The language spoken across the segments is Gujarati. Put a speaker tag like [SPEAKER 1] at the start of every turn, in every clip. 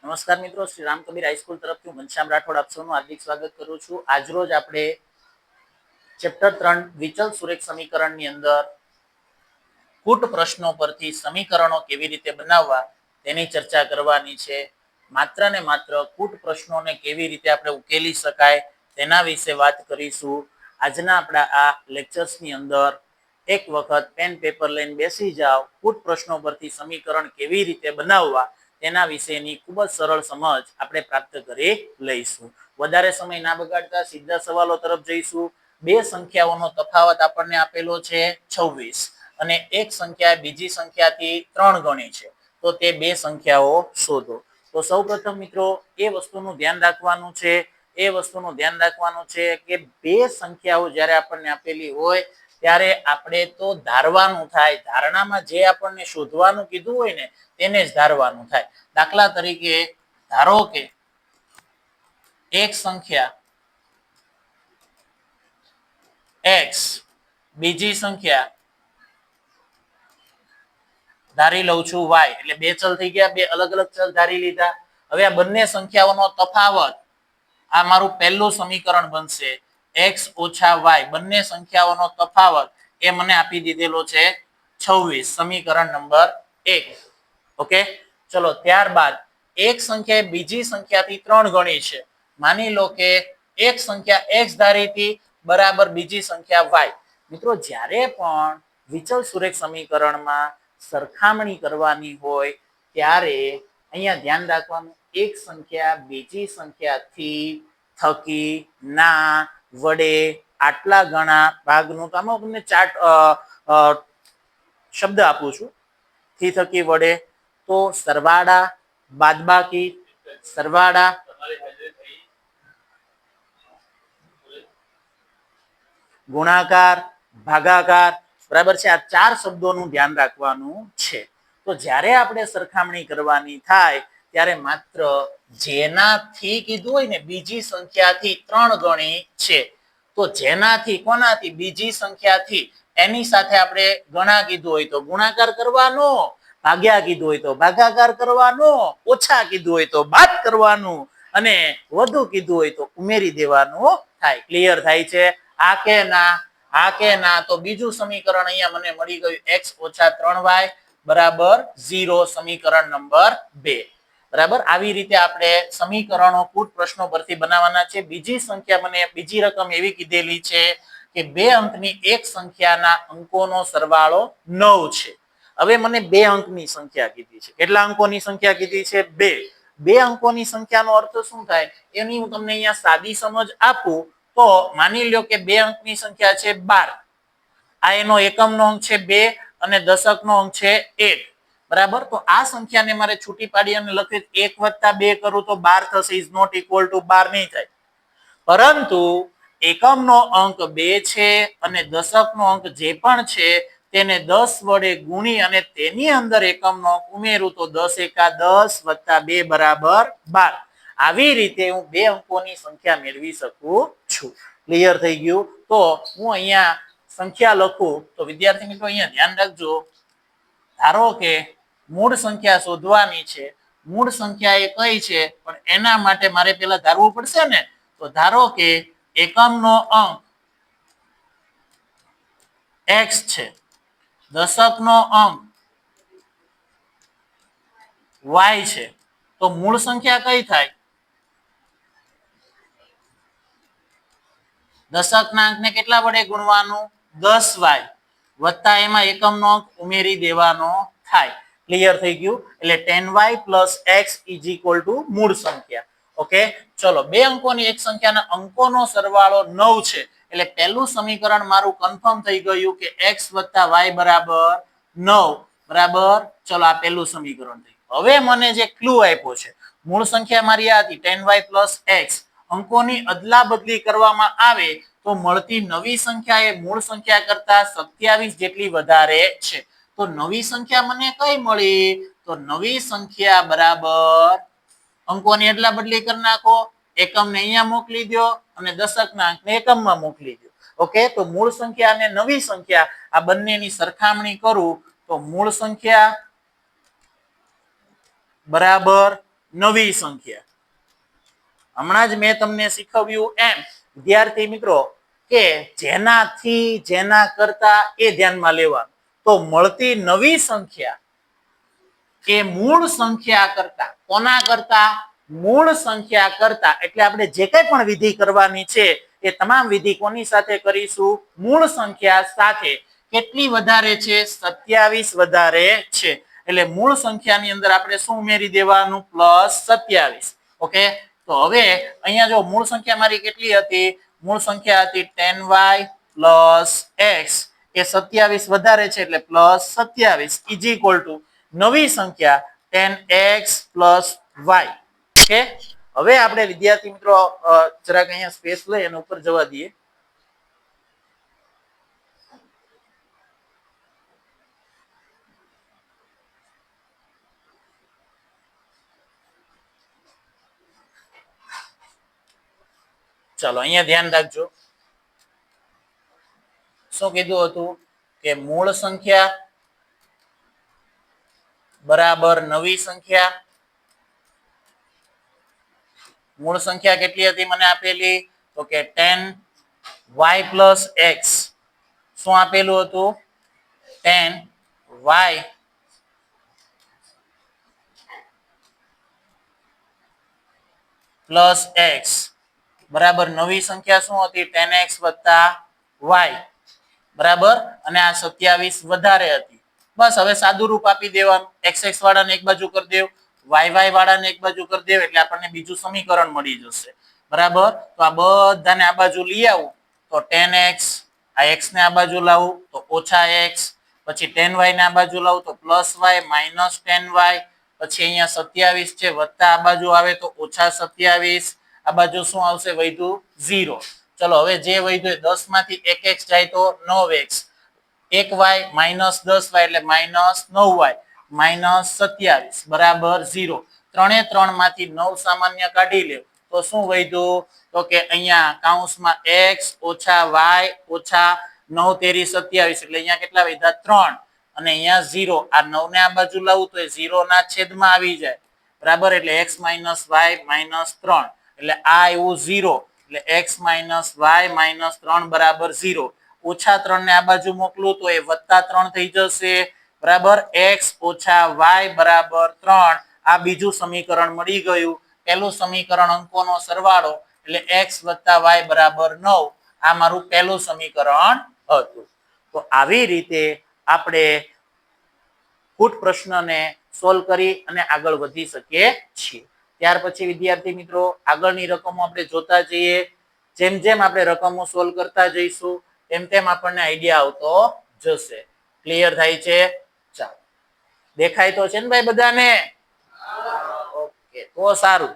[SPEAKER 1] નમસ્કાર મિત્રો, શ્રી રામ કબીર હાઈસ્કૂલ તરફથી હું ઘનશ્યામ રાઠોડ આપ સૌનું હાર્દિક સ્વાગત કરું છું. આજરોજ આપણે ચેપ્ટર 3 વિચલ સુરેખ સમીકરણની અંદર કૂટ પ્રશ્નો પરથી સમીકરણો કેવી રીતે બનાવવા તેની ચર્ચા કરવાની છે. માત્ર ને માત્ર કૂટ પ્રશ્નોને કેવી રીતે આપણે ઉકેલી શકાય તેના વિશે વાત કરીશું. આજના આપણા આ લેક્ચર્સની અંદર એક વખત પેન પેપર લઈને બેસી જાઓ, કૂટ પ્રશ્નો પરથી સમીકરણ કેવી રીતે બનાવવા તેના વિશેની ખૂબ જ સરળ સમજ આપણે પ્રાપ્ત કરી લઈશું. વધારે સમય ના બગાડતા સીધા સવાલો તરફ જઈશું. બે સંખ્યાઓનો તફાવત આપણને આપેલો છે 26 અને એક સંખ્યા બીજી સંખ્યાથી 3 ગણી છે, તો તે બે સંખ્યાઓ શોધો. તો સૌપ્રથમ મિત્રો એ વસ્તુનું ધ્યાન રાખવાનું છે કે બે સંખ્યાઓ જ્યારે આપણને આપેલી હોય ત્યારે આપણે તો ધારવાનું થાય, ધારણામાં જે આપણને શોધવાનું કીધું હોય ને તેને જ ધારવાનું થાય. દાખલા તરીકે ધારો કે એક સંખ્યા x બીજી સંખ્યા ધારી લઉં છું y, એટલે બે ચલ થઈ ગયા, બે અલગ અલગ ચલ ધારી લીધા. હવે આ બંને સંખ્યાઓનો તફાવત, આ મારું પહેલું સમીકરણ બનશે x ઓછા y. બંને સંખ્યાઓનો તફાવત એ મને આપી દીધેલો છે 26, સમીકરણ નંબર 1. ઓકે, ચલો ત્યારબાદ એક સંખ્યા બીજી સંખ્યાથી 3 ગણી છે. માની લો કે એક સંખ્યા x ધારી હતી બરાબર બીજી સંખ્યા y. મિત્રો જ્યારે પણ વિચલ સુરેખ સમીકરણમાં સરખામણી કરવાની હોય ત્યારે અહીંયા ધ્યાન રાખવાનું, એક સંખ્યા બીજી સંખ્યાથી થકી ના વડે આટલા ગણા ભાગનું, તો આમાં તમને ચાર્ટ શબ્દ આપું છું, થી થકી વડે, તો સરવાળા બાદબાકી, સરવાળા ગુણાકાર ભાગાકાર, બરાબર છે. આ ચાર શબ્દોનું ધ્યાન રાખવાનું છે. તો જ્યારે આપણે સરખામણી કરવાની થાય ત્યારે માત્ર જેનાથી કીધું હોય ને બીજી સંખ્યાથી 3 ગણી છે, તો જેનાથી કોનાથી બીજી સંખ્યાથી એની સાથે આપણે ગણા કીધું હોય તો ગુણાકાર કરવાનો, ભાગ્યા કીધું હોય તો ભાગાકાર કરવાનો, ઓછા કીધું હોય તો બાદ કરવાનું અને વધુ કીધું હોય તો ઉમેરી દેવાનું થાય. ક્લિયર થાય છે? આ કે ના? આ કે ના? તો બીજું સમીકરણ અહીંયા મને મળી ગયું x ઓછા 3y બરાબર 0, સમીકરણ નંબર 2. બરાબર, આવી રીતે આપણે સમીકરણો કૂટ પ્રશ્નો પરથી બનાવવાના છે. બીજી સંખ્યા મને બીજી રકમ એવી કીધેલી છે કે બે અંકની એક સંખ્યાના અંકોનો સરવાળો 9 છે. હવે મને બે અંકની સંખ્યા કીધી છે. કેટલા અંકોની સંખ્યા કીધી છે? 2. બે અંકોની સંખ્યાનો અર્થ શું થાય એની હું તમને અહીંયા સાદી સમજ આપું તો માની લ્યો કે બે અંકની સંખ્યા છે 12. આ એનો એકમનો અંક છે 2 અને દશકનો અંક છે 1. બરાબર, તો આ સંખ્યાને મારે છૂટી પાડી અને લખી 1 + 2 કરું તો 12 થશે, ઇઝ નોટ ઇક્વલ ટુ 12 નહીં થાય. પરંતુ એકમનો અંક 2 છે અને દશકનો અંક જે પણ છે તેને 10 વડે ગુણી અને તેની અંદર એકમનો અંક ઉમેરું તો 10 × 10 + 2 બરાબર 12. આવી રીતે હું બે અંકોની સંખ્યા મેળવી શકું છું. ક્લિયર થઈ ગયું? તો હું અહીંયા સંખ્યા લખું તો વિદ્યાર્થી મિત્રો અહીંયા ધ્યાન રાખજો. ધારો કે મૂળ સંખ્યા શોધવાની છે. મૂળ સંખ્યા એ કઈ છે પણ એના માટે મારે પેલા ધારવું પડશે ને. તો ધારો કે એકમનો અંક x છે, દશકનો અંક y છે, તો મૂળ સંખ્યા કઈ થાય? દશકના અંકને કેટલા વડે ગુણવાનું? 10y વત્તા એમાં એકમનો અંક ઉમેરી દેવાનો થાય. ક્લિયર થઈ ગયું? એટલે 10y + x = મૂળ સંખ્યા. ઓકે, ચલો બે અંકોની એક સંખ્યાના અંકોનો સરવાળો 9 છે. એટલે પહેલું સમીકરણ મારું કન્ફર્મ થઈ ગયું કે x + y બરાબર 9. બરાબર, ચલો આ પહેલું સમીકરણ થઈ. હવે મને જે ક્લુ આપ્યો છે, મૂળ સંખ્યા મારી આ હતી 10y + x, અંકોની અદલા બદલી કરવામાં આવે તો મળતી નવી સંખ્યા એ મૂળ સંખ્યા કરતા 27 જેટલી વધારે છે. તો નવી સંખ્યા મને કઈ મળી? તો નવી સંખ્યા બરાબર અંકોની અદલા બદલી કરી નાખો, એકમને અહીંયા મોકલી દો અને દશકના અંકને એકમમાં મોકલી દો. ઓકે, તો મૂળ સંખ્યા અને નવી સંખ્યા આ બંનેની સરખામણી કરું તો મૂળ સંખ્યા બરાબર નવી સંખ્યા. હમણાં જ મેં તમને શીખવ્યું એમ વિદ્યાર્થી મિત્રો કે જેનાથી જેના કરતા એ ધ્યાનમાં લેવા. તો મળતી નવી સંખ્યા એ મૂળ સંખ્યા કરતા કોના કરતા મૂળ સંખ્યા કરતા એટલે આપણે જે કંઈ પણ વિધિ કરવાની છે એ તમામ વિધિ કોની સાથે કરીશું મૂળ સંખ્યા સાથે. કેટલી વધારે છે 27 વધારે છે એટલે મૂળ સંખ્યાની અંદર આપણે શું ઉમેરી દેવાનું +27. ઓકે તો હવે અહીંયા જો મૂળ સંખ્યા મારી કેટલી હતી મૂળ સંખ્યા હતી 10y + x એ 27 વધારે છે એટલે +27 = નવી સંખ્યા 10x + y. ઓકે હવે આપણે વિદ્યાર્થી મિત્રો જરાક અહીંયા સ્પેસ લઈ અને ઉપર જવા દઈએ. ચાલો અહીંયા ધ્યાન રાખજો શું કીધું હતું કે મૂળ સંખ્યા બરાબર નવી સંખ્યા. મૂળ સંખ્યા કેટલી હતી મને આપેલી તો કે 10y + x. શું આપેલું હતું 10y + x બરાબર નવી સંખ્યા શું હતી 10x + y બરાબર અને આ 27 વધારે હતી. બસ હવે સાદું રૂપ આપી દેવાનું xx વાળાને એક બાજુ કરી દેવ yy વાળાને એક બાજુ કરી દેવ એટલે આપણને બીજું સમીકરણ મળી જશે. બરાબર તો આ બધાને આ બાજુ લઈ આવું તો 10x આ x ને આ બાજુ લાવું તો -x પછી 10y ને આ બાજુ લાવું તો +y -10y પછી અહીંયા 27 છે વત્તા આ બાજુ આવે તો -27 આ બાજુ શું આવશે વધ્યું 0. ચલો હવે જે વધ્યું 10 માંથી 1x જાય તો 9x 1y -10y એટલે -9y -27 બરાબર 0. 3 એ 3 માંથી 9 સામાન્ય કાઢી લે તો શું વધ્યું તો કે અહીંયા કૌંસમાં x -y -9 તેરી 27 એટલે અહીંયા કેટલા વધ્યા 3 અને અહીંયા 0. આ 9 ને આ બાજુ લાવું તો એ 0 ના છેદમાં આવી જાય બરાબર એટલે x - y -3 એટલે આ આવ્યું 0 એટલે x - y -3 બરાબર 0. -3 ને આ બાજુ મોકલું તો એ +3 થઈ જશે બરાબર x - y બરાબર 3. આ બીજું સમીકરણ મળી ગયું. પહેલું સમીકરણ અંકોનો સરવાળો એટલે x + y બરાબર 9. આ મારું પહેલું સમીકરણ હતું. તો આવી રીતે આપણે કુટ પ્રશ્નને સોલ્વ કરી અને આગળ વધી શકીએ છીએ. ત્યાર પછી વિદ્યાર્થી મિત્રો આગળની રકમો આપણે જોતા જઈએ. જેમ જેમ આપણે રકમો સોલ્વ કરતા જઈશું તેમ તેમ આપણને આઈડિયા આવતો જશે. ક્લિયર થાય છે? ચાલો દેખાય તો છે ને ભાઈ બધાને? ઓકે તો સારું.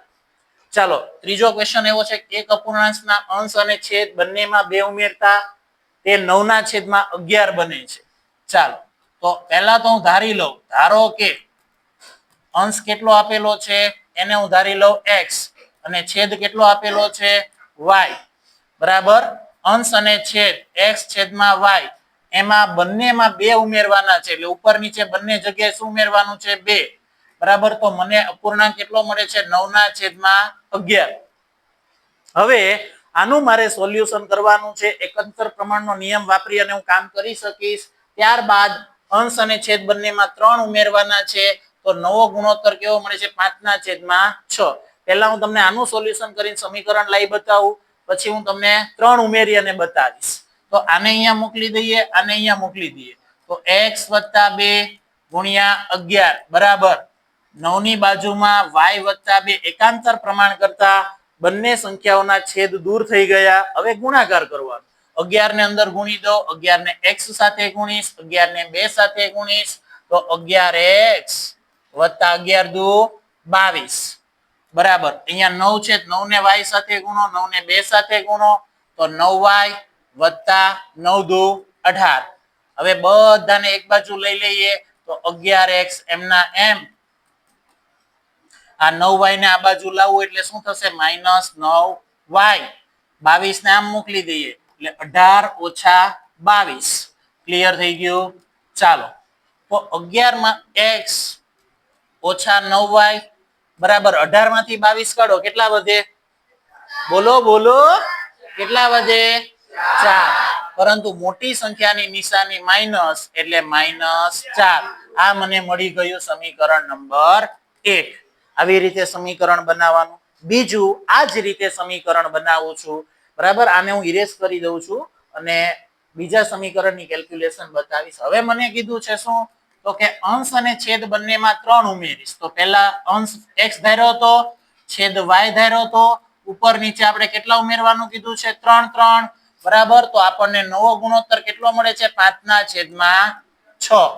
[SPEAKER 1] ચાલો ત્રીજો ક્વેશ્ચન એવો છે કે એક અપૂર્ણાંકના અંશ અને છેદ બંનેમાં 2 ઉમેરતા તે 9 ના છેદમાં 11 બને છે. ચાલો તો પહેલા તો હું ધારી લઉં ધારો કે અંશ કેટલો આપેલો છે એને હું ધારી લઉં x અને છેદ કેટલો આપેલો છે y બરાબર. અંશ અને છેદ x છેદમાં y એમાં બંનેમાં 2 ઉમેરવાના છે એટલે ઉપર નીચે બંને જગ્યાએ શું ઉમેરવાનું છે 2 બરાબર. તો મને અપૂર્ણાંક કેટલો મળે છે 9 ના છેદમાં 11. હવે આનું મારે સોલ્યુશન કરવાનું છે. એકંતર પ્રમાણનો નિયમ વાપરી અને હું કામ કરી શકીશ. ત્યારબાદ અંશ અને છેદ બંનેમાં 3 ઉમેરવાના છે તો નવો ગુણોત્તર કેવો મળે છે 5 ના છેદમાં 6. પહેલા હું તમને આનું સોલ્યુશન કરીને સમીકરણ લાવી બતાવું પછી હું તમને 3 ઉમેરી અને બતાવીશ. તો આને અહીંયા મોકલી દઈએ આને અહીંયા મોકલી દઈએ તો x + 2 * 11 બરાબર 9 ની બાજુમાં y + 2 એકાંતર પ્રમાણ કરતા બંને સંખ્યાઓના છેદ દૂર થઈ ગયા. હવે ગુણાકાર કરવાનો 11 ને અંદર ગુણી દો 11 ને x સાથે ગુણીશ 11 ને 2 સાથે ગુણીશ તો 11x + 11 દુ 22 બરાબર. અહીંયા 9 છે 9 ને y સાથે ગુણો 9 ને 2 સાથે ગુણો તો 9y + 9 દુ 18. હવે બધાને એક બાજુ લઈ લઈએ તો 11x એમના એમ આ 9y ને આ બાજુ લાવવું એટલે શું થશે -9y 22 ને આમ મોકલી દઈએ એટલે 18 - 22 ક્લિયર થઈ ગયું. ચાલો તો 11 માં x - 9y બરાબર 18 માંથી 22 કાઢો કેટલા વધે બોલો બોલો કેટલા વધે 4 પરંતુ મોટી સંખ્યાની નિશાની માઇનસ એટલે -4 આ મને મળી ગયું સમીકરણ નંબર 1 આવી રીતે સમીકરણ બનાવવાનું બીજું આ જ રીતે સમીકરણ બનાવું છું બરાબર આને હું ઇરેઝ કરી દઉં છું અને બીજા સમીકરણની કેલ્ક્યુલેશન બતાવીશ હવે મને કીધું છે શું તો કે અંશ અને છેદ બંનેમાં 3 ઉમેરીશ તો પહેલા અંશ x ધાર્યો તો છેદ y ધાર્યો તો ઉપર નીચે આપણે કેટલા ઉમેરવાનું કીધું છે 3 3 બરાબર તો આપણને નવો ગુણોત્તર કેટલો મળે છે 5/6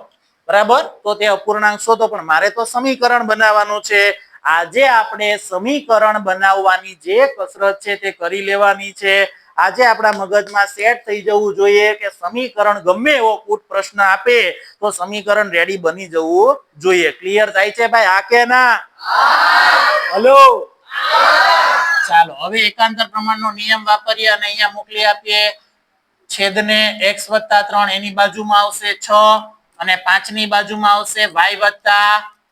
[SPEAKER 1] બરાબર તો તે અપૂર્ણાંક શોધો પણ મારે તો સમીકરણ બનાવવાનું છે આજે આપણે સમીકરણ બનાવવાની જે કસરત છે તે કરી લેવાની છે આજે આપણા મગજમાં સેટ થઈ જવું જોઈએ કે સમીકરણ ગમે એવો કૂટ પ્રશ્ન આપે તો સમીકરણ રેડી બની જવું જોઈએ ક્લિયર થાય છે ભાઈ આ કે ના હલો ચાલો હવે એકાંતર પ્રમાણનો નિયમ વાપરીએ અને અહીંયા મોકલી આપીએ છેદને x + 3 એની બાજુમાં આવશે 6 અને 5 ની બાજુમાં આવશે y +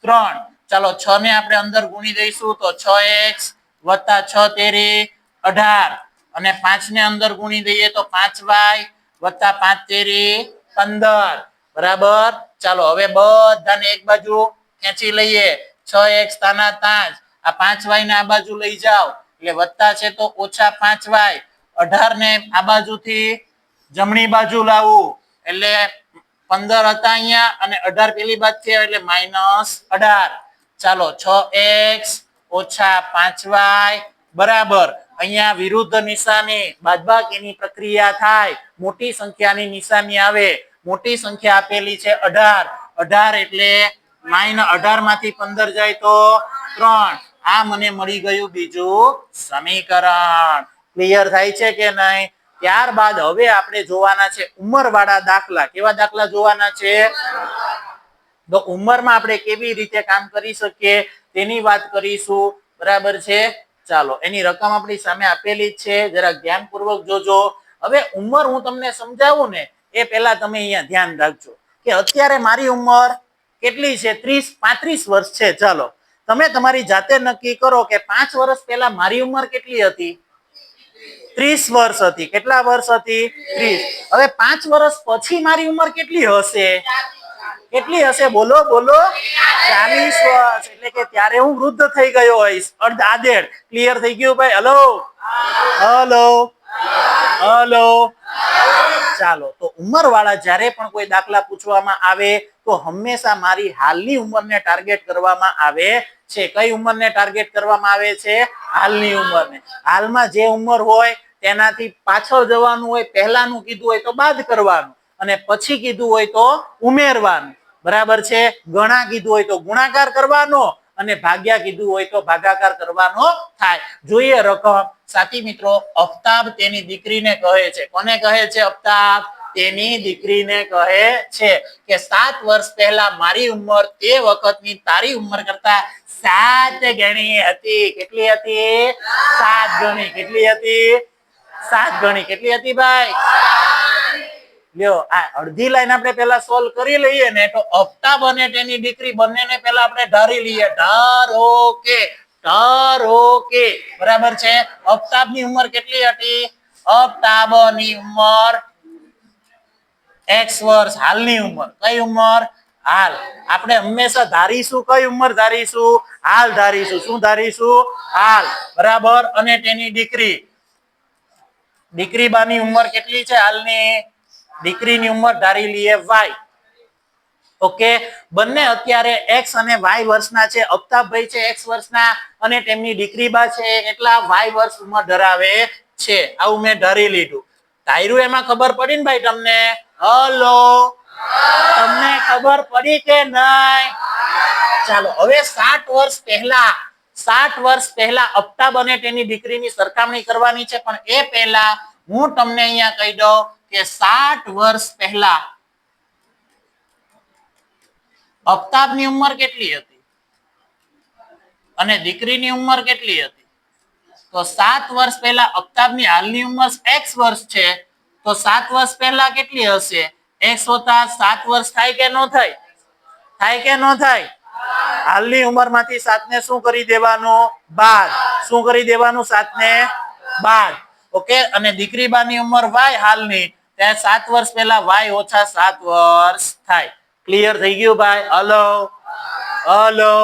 [SPEAKER 1] 3 ચાલો 6 ને આપણે અંદર ગુણી દઈશું તો 6x + 6 તેરી 18 અને 5 ને અંદર ગુણી દઈએ તો 5y + 5 તેરી 15 બરાબર ચાલો હવે બધાને એક બાજુ ખેંચી લઈએ 6x તાના તાજ આ 5y ને આ બાજુ લઈ જાઓ એટલે વત્તા છે તો ઓછા 5y 18 ને આ બાજુથી જમણી બાજુ લાવવું એટલે 15 હતા અહીંયા અને 18 પેલી બાજુથી એટલે -18 ચાલો 6x - 5y બરાબર અહીંયા વિરુદ્ધ નિશાની બાદબાકીની પ્રક્રિયા થાય મોટી સંખ્યાની નિશાની આવે મોટી સંખ્યા આપેલી છે 18 એટલે -18 માંથી 15 જાય તો 3 આ મને મળી ગયું બીજું સમીકરણ ક્લિયર થાય છે કે નહીં ત્યારબાદ હવે આપણે જોવાના છે ઉંમરવાળા દાખલા કેવા દાખલા જોવાના છે તો ઉંમરમાં આપણે કેવી રીતે કામ કરી શકીએ તેની વાત કરીશું બરાબર છે ચાલો એની રકમ આપણી સામે આપેલી જ છે જરા ધ્યાનપૂર્વક જોજો હવે ઉંમર હું તમને સમજાવું ને એ પહેલા તમે અહીંયા ધ્યાન રાખજો કે અત્યારે મારી ઉંમર કેટલી છે 30-35 વર્ષ છે ચાલો તમે તમારી જાતે નક્કી કરો કે 5 વર્ષ પહેલા મારી ઉંમર કેટલી હતી 30 વર્ષ હતી કેટલા વર્ષ હતી 30 હવે 5 વર્ષ પછી મારી ઉંમર કેટલી હશે કેટલી હશે બોલો બોલો 40 વર્ષ એટલે કે ત્યારે હું વૃદ્ધ થઈ ગયો હોઈશ અર્ધ આદેડ ક્લિયર થઈ ગયું ભાઈ હલો હલો હલો ચાલો તો ઉંમર વાળા જ્યારે પણ કોઈ દાખલા પૂછવામાં આવે તો હંમેશા મારી હાલની ઉંમરને ટાર્ગેટ કરવામાં આવે છે કઈ ઉંમરને ટાર્ગેટ કરવામાં આવે છે હાલની ઉંમરને હાલમાં જે ઉંમર હોય તેનાથી પાછળ જવાનું હોય પહેલાનું કીધું હોય તો બાદ કરવાનું અને પછી કીધું હોય તો ઉમેરવાનું બરાબર છે ગણા કીધું હોય તો ગુણાકાર કરવાનો અને ભાગ્યા કીધું હોય તો ભાગાકાર કરવાનો થાય જોઈએ રકમ સાથી મિત્રો અફતાબ તેની દીકરીને કહે છે કોને કહે છે અફતાબ તેની દીકરીને કહે છે કે 7 વર્ષ પહેલા મારી ઉંમર તે વખતની તારી ઉંમર કરતા 7 ગણી હતી કેટલી હતી 7 ગણી કેટલી હતી 7 ગણી કેટલી હતી ભાઈ લ્યો આ અડધી લાઈન આપણે પહેલા સોલ્વ કરી લઈએ ને તો અફતાબ અને તેની દીકરી બંનેને પહેલા આપણે ધારી લઈએ ધારો કે બરાબર છે અફતાબની ઉંમર કેટલી હતી અફતાબની ઉંમર x વર્ષ હાલની ઉંમર કઈ ઉંમર હાલ આપણે હંમેશા ધારીશું કઈ ઉંમર ધારીશું હાલ ધારીશું શું ધારીશું હાલ બરાબર અને તેની દીકરી બાની ઉંમર કેટલી છે હાલની દીકરીની ઉંમર ધારી લઈએ y ઓકે બંને અત્યારે x અને y વર્ષના છે અફતાબભાઈ છે x વર્ષના અને તેમની દીકરી બા છે એટલા y વર્ષ ઉંમર ધરાવે છે આવું મેં ધારી લીધું ધાર્યું એમાં ખબર પડી ને ભાઈ તમને હલો તમને ખબર પડી કે નહીં ચાલો હવે 60 વર્ષ પહેલા અફતાબ અને તેની દીકરીની સરખામણી કરવાની છે પણ એ પહેલા હું તમને અહીંયા કહી દઉં કે 60 વર્ષ પહેલા અફતાબની ઉંમર કેટલી હતી અને દીકરીની ઉંમર કેટલી હતી તો 7 વર્ષ પહેલા અફતાબની હાલની ઉંમર x વર્ષ છે તો 7 વર્ષ પહેલા કેટલી હશે x + 7 વર્ષ થાય કે ન થાય થાય કે ન થાય હાલની ઉંમરમાંથી 7 ને શું કરી દેવાનું બાદ શું કરી દેવાનું 7 ને બાદ ઓકે અને દીકરી બાની ઉંમર y હાલની ત્યાં 7 વર્ષ પહેલા y ઓછા 7 વર્ષ થાય ક્લિયર થઈ ગયું ભાઈ હલો હલો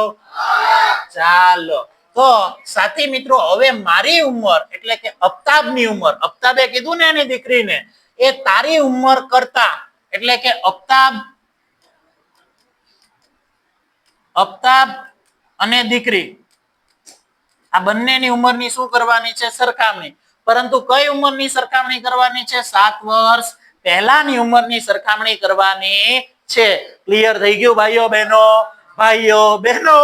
[SPEAKER 1] ચાલો તો સાથી મિત્રો હવે મારી ઉંમર એટલે કે અફતાબની ઉંમર અફતાબે કીધું ને એની દીકરીને એ તારી ઉંમર કરતા એટલે કે અફતાબ અને દીકરી આ બંનેની ઉંમરની શું કરવાની છે સરખામણી પરંતુ કઈ ઉંમરની સરખામણી કરવાની છે 7 વર્ષ પહેલાની ઉંમરની સરખામણી કરવાની છે ક્લિયર થઈ ગયું ભાઈઓ બહેનો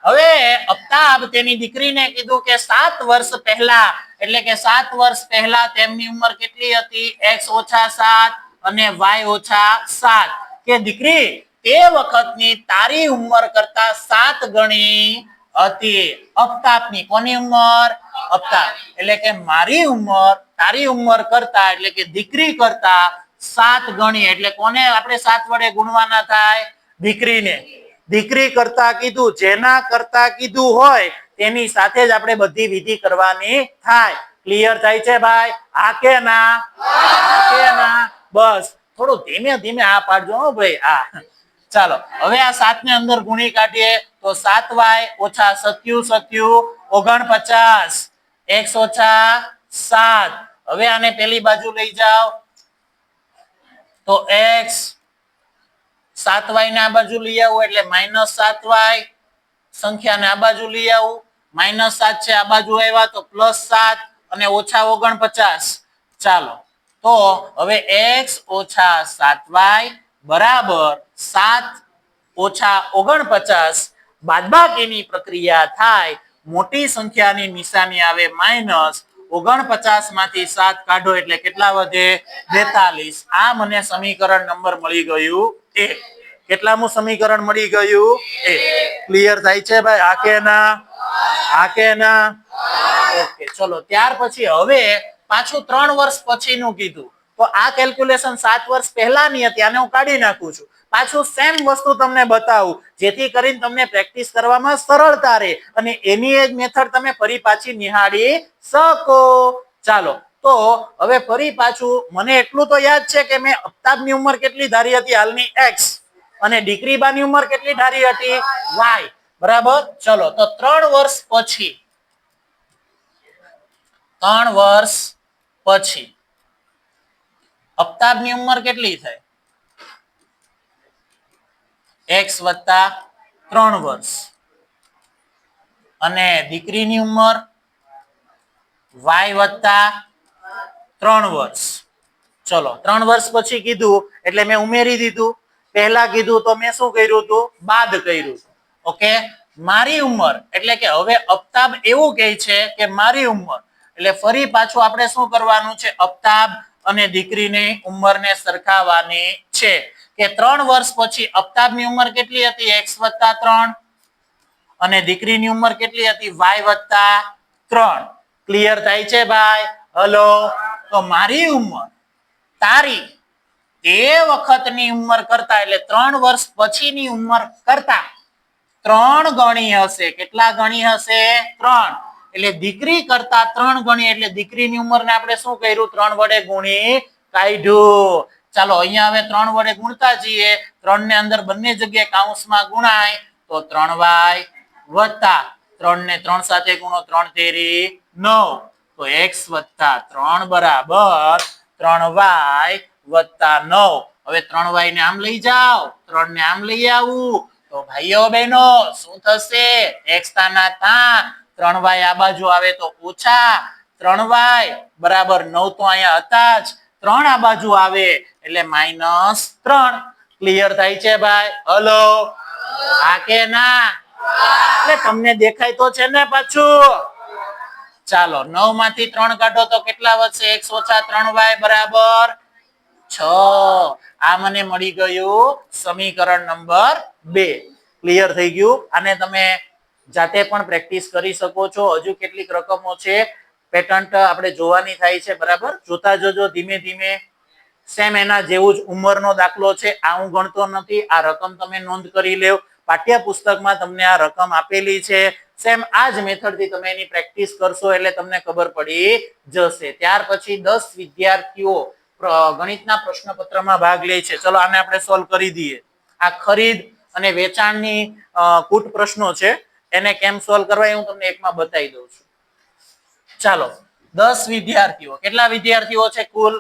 [SPEAKER 1] હવે અફતાબ તેની દીકરીને કીધું કે 7 વર્ષ પહેલા એટલે કે 7 વર્ષ પહેલા તેમની ઉંમર કેટલી હતી x - 7 અને y - 7 કે દીકરી તે વખતની તારી ઉંમર કરતા 7 ગણી હતી અફતાબની કોની ઉંમર અફતાબ એટલે કે મારી ઉંમર તારી ઉંમર કરતા એટલે કે દીકરી કરતા 7 ગણી એટલે કોને આપણે 7 વડે ગુણવાના થાય દીકરીને દીકરી કરતા કીધું જેના કરતા કીધું હોય તેની સાથે જ આપણે બધી વિધિ કરવાની થાય ક્લિયર થાય છે ભાઈ હા કે ના બસ થોડું ધીમે ધીમે આ પાડજો હો ભાઈ આ ચાલો હવે આ 7 ને અંદર ગુણી કાઢીએ તો 7y ઓછા 7 49 x - 7 હવે આને પેલી બાજુ લઈ જાઓ તો x 7y ને આ બાજુ લઈ આવું એટલે -7y સંખ્યાને આ બાજુ લઈ આવું -7 છે આ બાજુ આવ્યા તો +7 અને ઓછા 49 ચાલો તો હવે x - 7y બરાબર 7 ઓછા 49 બાદબાકીની પ્રક્રિયા થાય મોટી સંખ્યાની નિશાની આવે -49 માંથી 7 કાઢો એટલે કેટલા વધે 42 આ મને સમીકરણ નંબર મળી ગયું 1 કેટલામું સમીકરણ મળી ગયું 1 ક્લિયર થાય છે ભાઈ આ કે ના ઓકે ચલો ત્યાર પછી હવે પાછું 3 વર્ષ પછીનું કીધું તો આ કેલ્ક્યુલેશન 7 વર્ષ પહેલાની હતી આને હું કાઢી નાખું છું પાછું સેમ વસ્તુ તમને બતાવું જેથી કરીને તમને પ્રેક્ટિસ કરવામાં સરળતા રહે અને એની જ મેથડ તમે ફરી પાછી નિહાળી શકો ચાલો તો હવે ફરી પાછું મને એટલું તો યાદ છે કે મેં અફતાબની ઉંમર કેટલી ધારી હતી હાલની x અને દીકરીબાની ઉંમર કેટલી ધારી હતી y બરાબર ચલો તો 3 વર્ષ પછી અફતાબની ઉંમર કેટલી થાય x + 3 વર્ષ અને દીકરીની ઉંમર y + 3 વર્ષ ચલો 3 વર્ષ પછી કીધું એટલે મેં ઉમેરી દીધું પહેલા કીધું તો મેં શું કર્યું હતું બાદ કર્યું ઓકે મારી ઉંમર એટલે કે હવે અફતાબ એવું કહે છે કે મારી ઉંમર એટલે ફરી પાછું આપણે શું કરવાનું છે અફતાબ અને દીકરીની ઉંમરને સરખાવવાની છે કે 3 વર્ષ પછી અફતાબની ઉંમર કેટલી હતી x + 3 અને દીકરીની ઉંમર કેટલી હતી y + 3 ક્લિયર થાય છે ભાઈ હલો તો મારી ઉંમર તારી તે વખતની ઉંમર કરતા એટલે 3 વર્ષ પછીની ઉંમર કરતા 3 ગણી હશે કેટલા ગણી હશે 3 એટલે દીકરી કરતા 3 ગણી એટલે દીકરીની ઉંમરને આપણે શું કર્યું 3 વડે ગુણી કાઢ્યું ચાલો અહીંયા હવે 3 વડે ગુણતા જઈએ 3 ને અંદર બંને જગ્યાએ કૌંસમાં ગુણાય તો 3y વત્તા 3 ને 3 સાથે ગુણો 3 તેરી 9 તો x + 3 બરાબર 3y + 9 હવે 3y ને આમ લઈ જાઓ 3 ને આમ લઈ આવું તો ભાઈઓ બહેનો શું થશે x તાના તા 3y આ બાજુ આવે તો ઓછા 3y બરાબર 9 તો અહીંયા હતા જ 3 આ બાજુ આવે એટલે -3 ક્લિયર થાય છે ભાઈ હલો હા કે ના એટલે તમને દેખાય તો છે ને પાછું ચાલો 9 માંથી 3 કાઢો તો કેટલા વધશે x - 3y બરાબર 6 આ મને મળી ગયું સમીકરણ નંબર 2 ક્લિયર થઈ ગયું આને તમે જાતે પણ પ્રેક્ટિસ કરી શકો છો હજુ કેટલીક રકમો છે પેટન્ટ આપણે જોવાની થાય છે બરાબર જોતા જજો ધીમે ધીમે સેમ એના જેવું જ ઉંમરનો દાખલો છે આ હું ગણતો નથી આ રકમ તમે નોંધ કરી લેવ પાઠ્યપુસ્તકમાં તમને આ રકમ આપેલી છે. સેમ આ જ મેથડથી તમે એની પ્રેક્ટિસ કરશો એટલે તમને ખબર પડી જશે. ત્યાર પછી 10 વિદ્યાર્થીઓ ગણિતના પ્રશ્નપત્રમાં ભાગ લે છે. ચલો આને આપણે સોલ્વ કરી દઈએ. આ ખરીદ અને વેચાણની કૂટ પ્રશ્નો છે. એને કેમ સોલ્વ કરવા એ હું તમને એકમાં બતાવી દઉં છું. ચાલો 10 વિદ્યાર્થીઓ, કેટલા વિદ્યાર્થીઓ છે? કુલ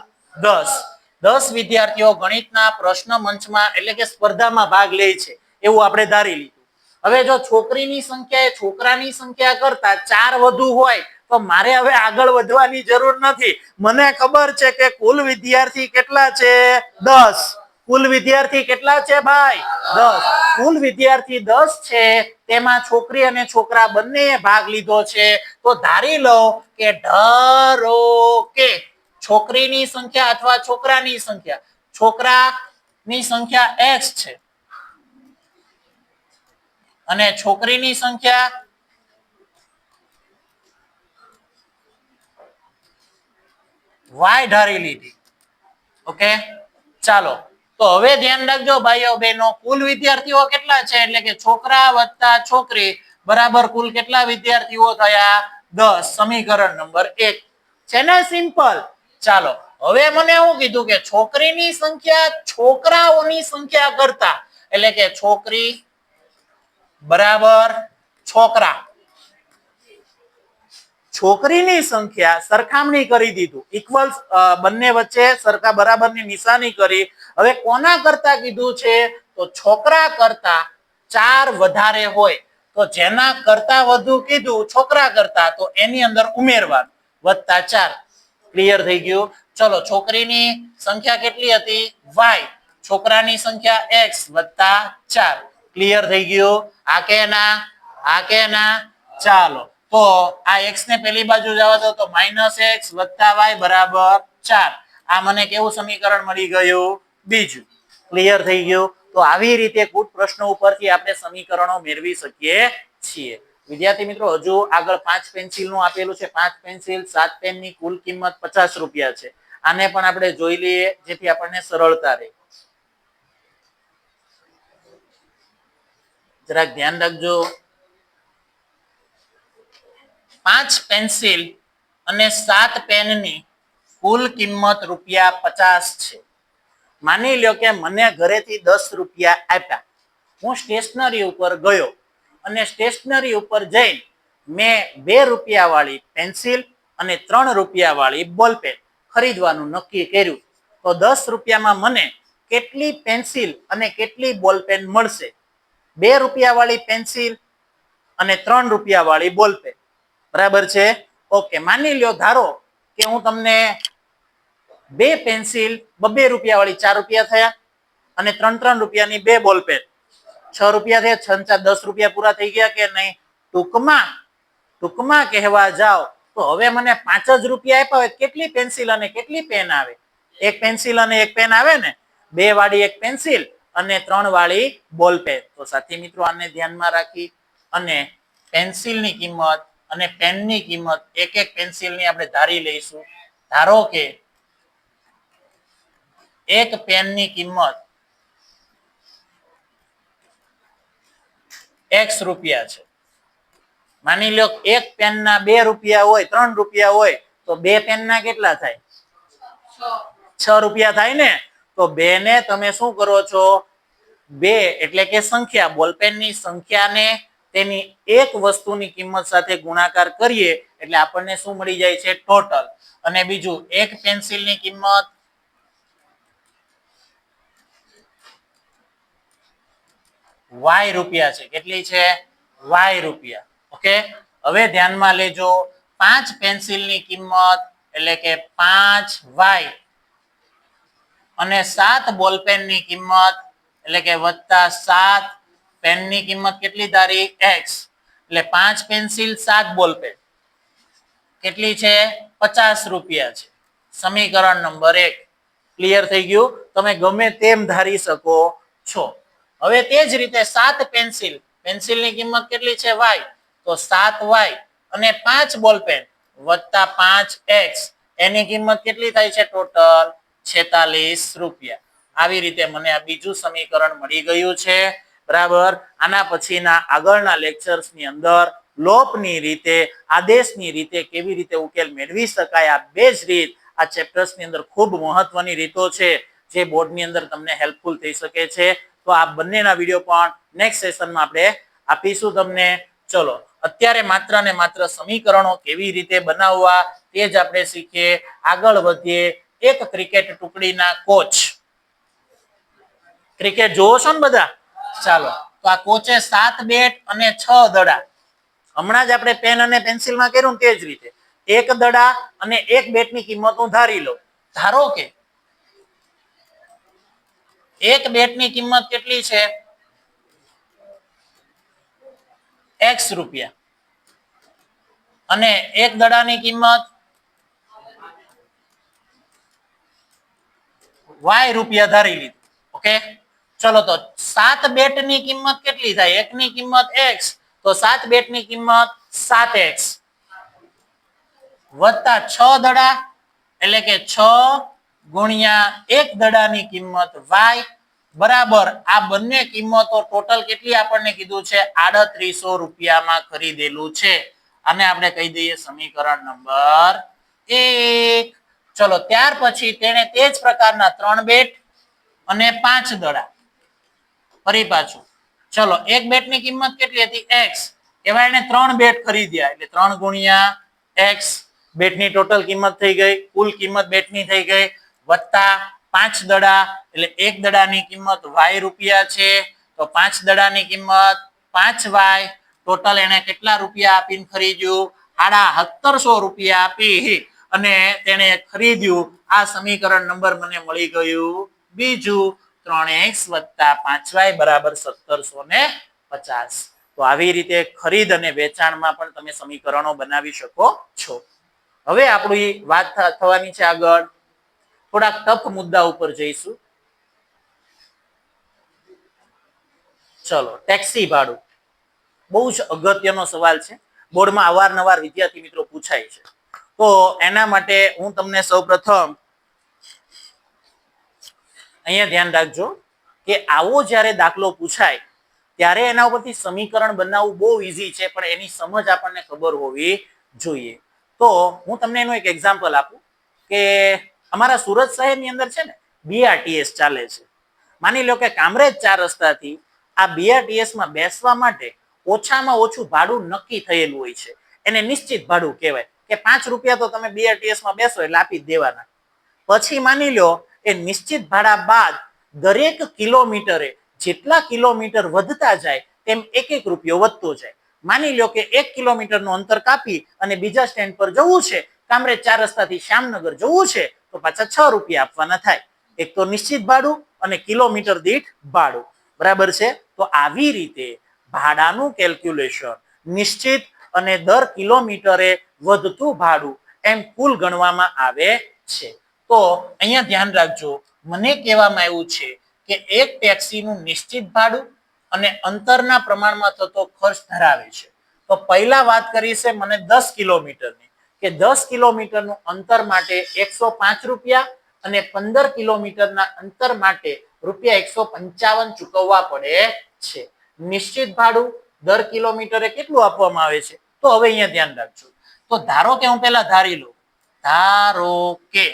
[SPEAKER 1] 10 વિદ્યાર્થીઓ ગણિતના પ્રશ્ન મંચમાં એટલે કે સ્પર્ધામાં ભાગ લે છે એવું આપણે ધારી લીધું. હવે જો છોકરીની સંખ્યા એ છોકરાની સંખ્યા કરતા 4 વધુ હોય તો મારે હવે આગળ વધવાની જરૂર નથી. મને ખબર છે કે કુલ વિદ્યાર્થી કેટલા છે? 10. કુલ વિદ્યાર્થી કેટલા છે ભાઈ? 10. કુલ વિદ્યાર્થી 10 છે, તેમાં છોકરી અને છોકરા બંનેએ ભાગ લીધો છે. તો ધારી લો કે ધારો કે છોકરીની સંખ્યા અથવા છોકરાની સંખ્યા, છોકરાની સંખ્યા x છે અને છોકરીની સંખ્યા y ધારી લીધી. ઓકે, ચાલો તો હવે ધ્યાન રાખજો ભાઈઓ બહેનો, કુલ વિદ્યાર્થીઓ કેટલા છે? એટલે કે છોકરા વત્તા છોકરી બરાબર કુલ કેટલા વિદ્યાર્થીઓ થયા? 10. સમીકરણ નંબર 1 છે ને સિમ્પલ. ચાલો હવે મને એવું કીધું કે છોકરીની સંખ્યા છોકરાઓની સંખ્યા કરતા એટલે કે છોકરી બરાબર છોકરા, છોકરીની સંખ્યા સરખામણી કરી દીધું, ઇક્વલ્સ બંને વચ્ચે સરખા બરાબરની નિશાની કરી. હવે કોના કરતા કીધું છે? તો છોકરા કરતા 4 વધારે હોય તો જેના કરતા વધુ કીધું છોકરા કરતા તો એની અંદર ઉમેરવાનું વત્તા 4. ક્લિયર થઈ ગયું? ચલો છોકરીની સંખ્યા કેટલી હતી? y, છોકરાની સંખ્યા x વત્તા 4. ક્લિયર થઈ ગયું? આ કે ના? આ કે ના? ચાલો તો આ x ને પેલી બાજુ જવા દો તો -x વત્તા y બરાબર 4. આ મને કેવું સમીકરણ મળી ગયું? બીજું. ક્લિયર થઈ ગયું? તો આવી રીતે કુટ પ્રશ્નો ઉપરથી આપણે સમીકરણો મેળવી શકીએ છીએ. વિદ્યાર્થી મિત્રો હજુ આગળ 5 પેન્સિલ નું આપેલું છે. 5 પેન્સિલ 7 પેન ની કુલ કિંમત 50 રૂપિયા છે. આને પણ આપણે જોઈ લઈએ જેથી આપણને સરળતા રહે. જરાક ધ્યાન રાખજો. 5 પેન્સિલ અને 7 પેનની કુલ કિંમત ₹50 છે. માની લો કે મને ઘરેથી 10 રૂપિયા આપ્યા. હું સ્ટેશનરી ઉપર ગયો અને સ્ટેશનરી ઉપર જઈને મેં 2 રૂપિયા વાળી પેન્સિલ અને 3 રૂપિયા વાળી બોલપેન ખરીદવાનું નક્કી કર્યું. તો 10 રૂપિયામાં મને કેટલી પેન્સિલ અને કેટલી બોલપેન મળશે? 2 રૂપિયા વાળી પેન્સિલ અને 3 રૂપિયા વાળી બોલપેન. બરાબર છે? ઓકે, માની લ્યો ધારો કે હું તમને 2 પેન્સિલ 2 રૂપિયા વાળી 4 રૂપિયા થયા અને 3 રૂપિયાની 2 બોલપેન 6 રૂપિયા થયા. 6 10 રૂપિયા પૂરા થઈ ગયા કે નહીં? ટૂંકમાં કહેવા જાવ તો હવે મને 5 જ રૂપિયા આપ્યા હોય કેટલી પેન્સિલ અને કેટલી પેન આવે? 1 પેન્સિલ અને 1 પેન આવે ને. 2 વાળી 1 પેન્સિલ અને 3 વાળી બોલપેન. તો સાથી મિત્રો આને ધ્યાનમાં રાખી અને પેન્સિલની કિંમત અને પેનની કિંમત એક એક પેન્સિલની આપણે ધારી લઈશું. ધારો કે એક પેનની કિંમત x રૂપિયા છે. માની લો એક પેનના 2 રૂપિયા હોય, 3 રૂપિયા હોય તો 2 પેનના કેટલા થાય? 6 રૂપિયા થાય ને. તો 2 ને તમે શું કરો છો? 2 એટલે કે સંખ્યા, બોલપેનની સંખ્યાને તેની એક વસ્તુની કિંમત સાથે ગુણાકાર કરીએ એટલે આપણને શું મળી જાય છે? ટોટલ. અને બીજું એક પેન્સિલની કિંમત y રૂપિયા છે. કેટલી છે? y રૂપિયા. ઓકે, હવે ધ્યાનમાં લેજો 5 પેન્સિલની કિંમત એટલે કે 5y અને 7 બોલપેનની કિંમત એટલે કે +7 પેનની કિંમત કેટલી ધારી? x. એટલે 5 પેન્સિલ 7 બોલપેન કેટલી છે? 50 રૂપિયા છે. સમીકરણ નંબર 1. ક્લિયર થઈ ગયું? તમે ગમે તેમ ધારી શકો છો. હવે તે જ રીતે 7 પેન્સિલ, પેન્સિલની કિંમત કેટલી છે? y. તો 7y અને 5 બોલપેન +5x એની કિંમત કેટલી થાય છે? ટોટલ 46 રૂપિયા. આવી રીતે મને આ બીજું સમીકરણ મળી ગયું છે. બરાબર. આના પછીના આગળના લેક્ચર્સની અંદર લોપની રીતે, આદેશની રીતે કેવી રીતે ઉકેલ મેળવી શકાય, આ બે જ રીત આ ચેપ્ટર્સની અંદર ખૂબ મહત્વની રીતો છે જે બોર્ડની અંદર તમને હેલ્પફુલ થઈ શકે છે. તો આ બંનેના વિડીયો પણ નેક્સ્ટ સેશનમાં આપણે આપીશું તમને. ચલો અત્યારે માત્ર ને માત્ર સમીકરણો કેવી રીતે બનાવવા તે જ આપણે શીખીએ, આગળ વધીએ. એક ક્રિકેટ ટુકડીના કોચ, ક્રિકેટ જોવો છો ને બધા? ચાલો, તો આ કોચે 7 બેટ અને 6 દડા, હમણાં જ આપણે પેન અને પેન્સિલમાં કર્યું ને તે જ રીતે એક દડા અને એક બેટની કિંમત હું ધારી લઉં. ધારો કે એક બેટની કિંમત કેટલી છે? x રૂપિયા અને એક દડાની કિંમત y રૂપિયા ધારી લીધું. ઓકે, ચલો તો 7 બેટની કિંમત કેટલી થાય? એકની કિંમત x, તો 7 બેટની કિંમત 7x વત્તા 6 દડા એટલે કે 6 ગુણ્યા એક દડાની કિંમત y બરાબર. આ બંને કિંમતો ટોટલ કેટલી આપણને કીધું છે? 3800 રૂપિયામાં ખરીદેલું છે. અને આપણે કહી દઈએ સમીકરણ નંબર 1. ચલો ત્યાર પછી તેને તે જ પ્રકારના 3 બેટ અને 5 દડા. ફરી પાછું ચલો એક બેટની કિંમત કેટલી હતી? x, એવા એને 3 બેટ ખરીદ્યા એટલે 3 ગુણ્યા x બેટની ટોટલ કિંમત થઈ ગઈ, કુલ કિંમત બેટની થઈ ગઈ, વત્તા 5 દડા એટલે એક દડાની કિંમત y રૂપિયા છે, તો 5 દડાની કિંમત 5y. ટોટલ એને કેટલા રૂપિયા આપીને ખરીદ્યું? 1750 રૂપિયા આપી અને તેને ખરીદ્યું. આ સમીકરણ નંબર મને મળી ગયું બીજું. 3x + 5y બરાબર 1750. તો આવી રીતે ખરીદ અને વેચાણમાં પણ તમે સમીકરણો બનાવી શકો છો. હવે આપણી વાત થવાની છે આગળ થોડાક ટફ મુદ્દા ઉપર જઈશું. ચલો, ટેક્સી ભાડું બહુ જ અગત્યનો સવાલ છે, બોર્ડમાં અવારનવાર વિદ્યાર્થી મિત્રો પૂછાય છે. તો એના માટે હું તમને સૌપ્રથમ અહીંયા ધ્યાન રાખજો કે આવો જ્યારે દાખલો પૂછાય ત્યારે એના ઉપરથી સમીકરણ બનાવવું બહુ ઈઝી છે, પણ એની સમજ આપણને ખબર હોવી જોઈએ. તો હું તમને એનું એક એક્ઝામ્પલ આપું કે અમારા સુરત શહેરની અંદર છે ને BRTS ચાલે છે. માની લો કે કામરેજ 4 રસ્તાથી આ BRTS માં બેસવા માટે ઓછામાં ઓછું ભાડું નક્કી થયેલું હોય છે. એને નિશ્ચિત ભાડું કહેવાય કે 5 રૂપિયા તો તમે BRTS માં બેસો એટલે આપી દેવાના. પછી માની લો એ નિશ્ચિત ભાડા બાદ દરેક કિલોમીટરે જેટલા કિલોમીટર વધતા જાય તેમ 1 રૂપિયો વધતો જાય. માની લો કે 1 કિલોમીટરનું અંતર કાપી અને બીજા સ્ટેન્ડ પર જવું છે, કામરેજ 4 રસ્તાથી શ્યામનગર જવું છે, તો પાછા 6 રૂપિયા આપવાના થાય. એક તો નિશ્ચિત ભાડું અને કિલોમીટર દીઠ ભાડું. બરાબર છે. તો આવી રીતે ભાડાનું કેલ્ક્યુલેશન નિશ્ચિત અને દર કિલોમીટરે વધતું ભાડું એમ કુલ ગણવામાં આવે છે. તો અહીંયા ધ્યાન રાખજો, મને કહેવામાં આવ્યું છે કે એક ટેક્સીનું નિશ્ચિત ભાડું અને અંતરના પ્રમાણમાં થતો ખર્ચ ધરાવે છે. તો પહેલા વાત કરી છે મને 10 કિલોમીટરની, કે 10 કિલોમીટરનું અંતર માટે 105 રૂપિયા અને 15 કિલોમીટરના અંતર માટે રૂપિયા 155 ચૂકવવા પડે છે. નિશ્ચિત ભાડું દર કિલોમીટરે કેટલું આપવામાં આવે છે? તો હવે અહીંયા ધ્યાન રાખજો. તો ધારો કે હું પહેલા ધારી લઉં, ધારો કે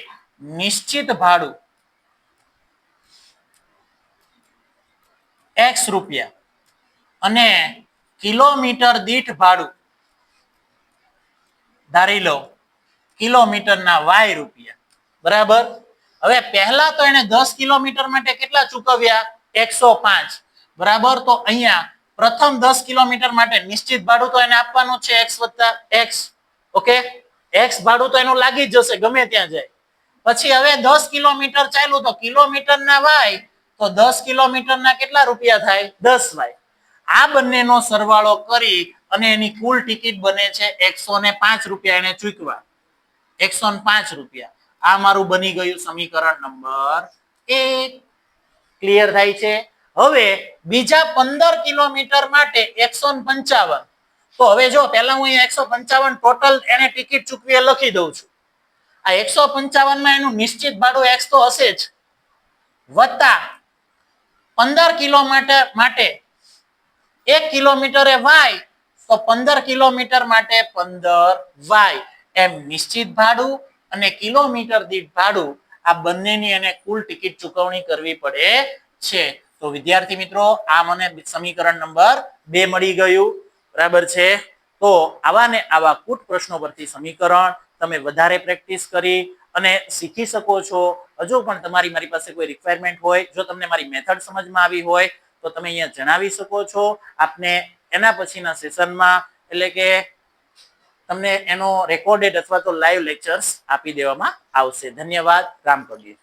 [SPEAKER 1] નિશ્ચિત ભાડું x રૂપિયા અને કિલોમીટર દીઠ ભાડું ધારી લો કિલોમીટરના y રૂપિયા. બરાબર. હવે પહેલા તો એને 10 કિલોમીટર માટે કેટલા ચૂકવ્યા? 105. બરાબર. તો અહીંયા પ્રથમ 10 કિલોમીટર માટે નિશ્ચિત ભાડું તો એને આપવાનું છે x + x. ઓકે, x ભાડું તો એનું લાગી જ જશે ગમે ત્યાં જાય. પછી હવે 10 કિલોમીટર ચાલ્યું તો કિલોમીટરના y, તો 10 કિલોમીટરના કેટલા રૂપિયા થાય? 10y. આ બંનેનો સરવાળો કરી અને એની કુલ ટિકિટ બને છે 105 રૂપિયા એને ચૂકવા. 105 રૂપિયા. આ મારું બની ગયું સમીકરણ નંબર 1. ક્લિયર થાય છે? હવે બીજા 15 કિલોમીટર માટે 155. તો હવે જો પહેલા હું અહીંયા 155 ટોટલ એને ટિકિટ ચૂકવી લખી દઉં છું. આ 155 માં એનું નિશ્ચિત ભાડું x તો હશે જ, વત્તા 15 કિલોમીટર માટે 1 કિલોમીટરે y તો 15 કિલોમીટર માટે 15y એમ નિશ્ચિત ભાડું અને કિલોમીટર દીઠ ભાડું આ બંનેની એને કુલ ટિકિટ ચૂકવણી કરવી પડે છે. તો વિદ્યાર્થી મિત્રો આ મને સમીકરણ નંબર 2 મળી ગયું. બરાબર છે. તો આવા ને આવા કૂટ પ્રશ્નો પરથી સમીકરણ તમે વધારે પ્રેક્ટિસ કરી અને શીખી શકો છો. હજુ પણ મારી પાસે કોઈ રિક્વાયરમેન્ટ હોય, જો તમને મારી મેથડ સમજમાં આવી હોય તો તમે અહીંયા જણાવી શકો છો. આપને એના પછીના સેશનમાં એટલે કે તમને એનો રેકોર્ડેડ અથવા તો લાઈવ લેક્ચર્સ આપી દેવામાં આવશે. ધન્યવાદ. રામ કબીર.